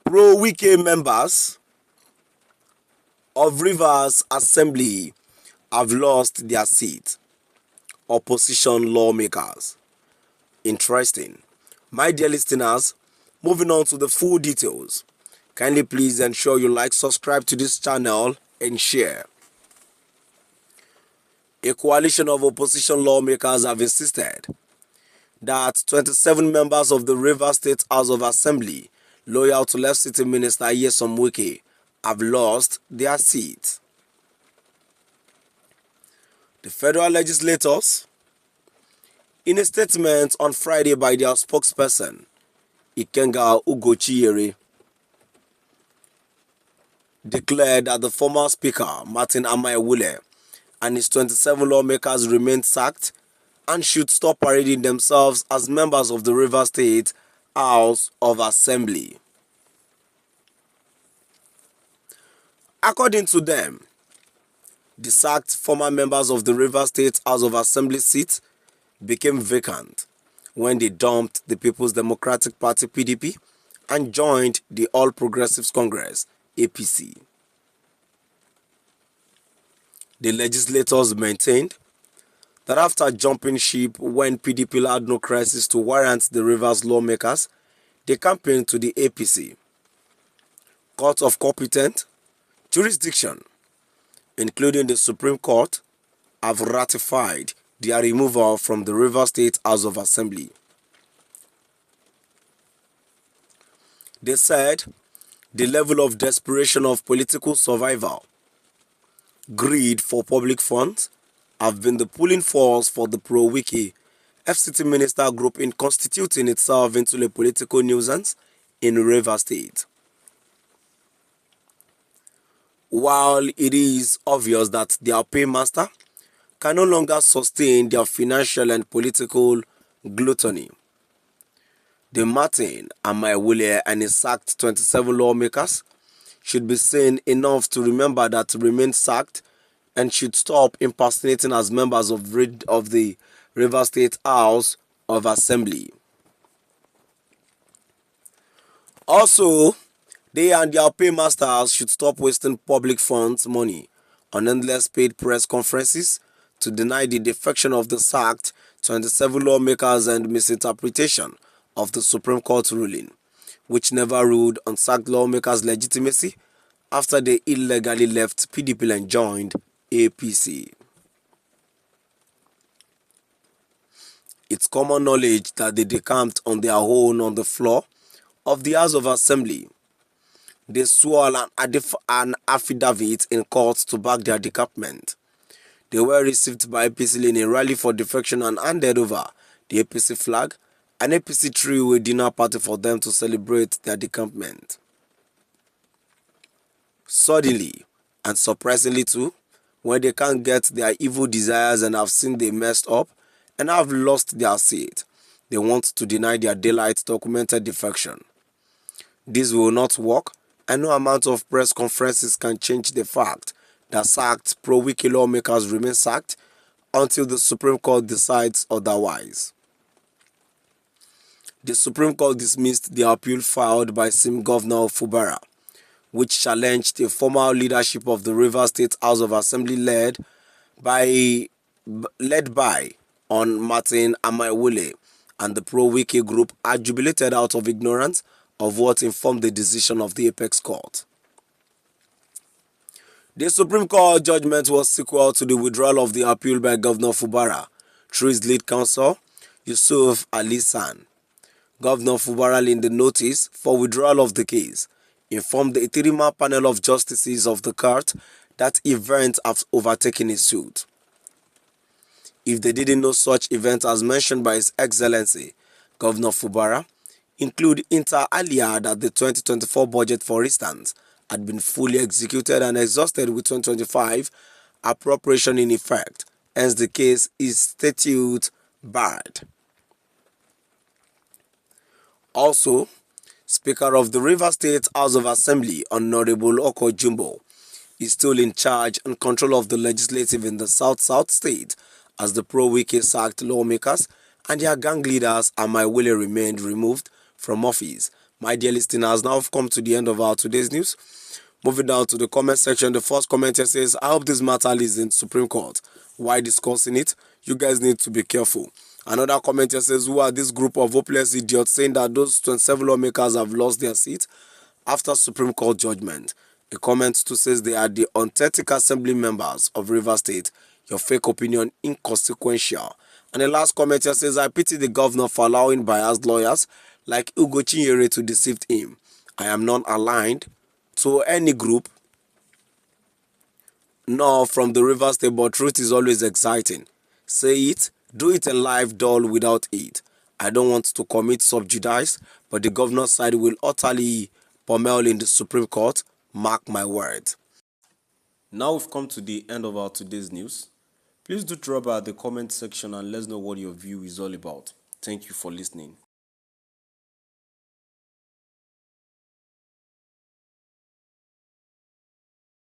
Pro-Wike members of Rivers Assembly have lost their seat. Opposition lawmakers. Interesting. My dear listeners, moving on to the full details. Kindly please ensure you like, subscribe to this channel and share. A coalition of opposition lawmakers have insisted that 27 members of the Rivers State House of Assembly, loyal to Left City Minister Nyesom Wike, have lost their seats. The federal legislators, in a statement on Friday by their spokesperson, Ikenga Ugochiyere, declared that the former Speaker, Martin Amaewule, and his 27 lawmakers remain sacked and should stop parading themselves as members of the Rivers State House of Assembly. According to them, the sacked former members of the Rivers State House of Assembly seat became vacant when they dumped the People's Democratic Party (PDP) and joined the All Progressives Congress (APC). The legislators maintained that after jumping ship when PDP had no crisis to warrant the Rivers lawmakers, they campaigned to the APC. Court of competent jurisdiction, including the Supreme Court, have ratified their removal from the Rivers State House of Assembly. They said the level of desperation of political survival, greed for public funds, have been the pulling force for the pro-Wike FCT minister group in constituting itself into a political nuisance in Rivers State. While it is obvious that their paymaster can no longer sustain their financial and political gluttony, the Martin Amaewule and his sacked 27 lawmakers should be sane enough to remember that to remain sacked and should stop impersonating as members of the Rivers State House of Assembly. Also, they and their paymasters should stop wasting public funds money on endless paid press conferences to deny the defection of the sacked 27 lawmakers and misinterpretation of the Supreme Court ruling, which never ruled on sacked lawmakers' legitimacy after they illegally left PDP and joined APC. It's common knowledge that they decamped on their own on the floor of the House of Assembly. They swore an affidavit in court to back their decampment. They were received by APC in a rally for defection and handed over the APC flag, an APC threw a dinner party for them to celebrate their decampment. Suddenly, and surprisingly too, when they can't get their evil desires and have seen they messed up and have lost their seat, they want to deny their daylight documented defection. This will not work, and no amount of press conferences can change the fact that sacked pro-Wike lawmakers remain sacked until the Supreme Court decides otherwise. The Supreme Court dismissed the appeal filed by Sim Governor of Fubara, which challenged the former leadership of the Rivers State House of Assembly led by on Martin Amaewule, and the pro-Wike group are jubilated out of ignorance of what informed the decision of the Apex Court. The Supreme Court judgment was sequel to the withdrawal of the appeal by Governor Fubara through his lead counsel, Yusuf Ali San. Governor Fubara, in the notice for withdrawal of the case, informed the 3-man panel of justices of the court that events have overtaken his suit. If they didn't know such events as mentioned by His Excellency, Governor Fubara, include inter alia that the 2024 budget, for instance, had been fully executed and exhausted with 2025 appropriation in effect, hence the case is statute barred. Also, Speaker of the Rivers State House of Assembly, Honorable Oko Jumbo, is still in charge and control of the legislative in the South State, as the pro-Wike sacked lawmakers and their gang leaders Amaewule remained removed from office My dear listeners, now we've come to the end of our today's news. Moving down to the comment section, the first commenter says, I hope this matter is in Supreme Court. Why discussing it? You guys need to be careful. Another commenter says, who are this group of hopeless idiots saying that those 27 lawmakers have lost their seat after Supreme Court judgment? A comment too says they are the authentic assembly members of Rivers State. Your fake opinion inconsequential. And the last commenter says, I pity the governor for allowing biased lawyers like Ugo Chinyere to deceive him. I am not aligned to any group, nor from the Rivers State, but truth is always exciting. Say it, do it in life, dull without it. I don't want to commit subjudice, but the governor's side will utterly pummel in the Supreme Court. Mark my words. Now we've come to the end of our today's news. Please do drop by the comment section and let us know what your view is all about. Thank you for listening.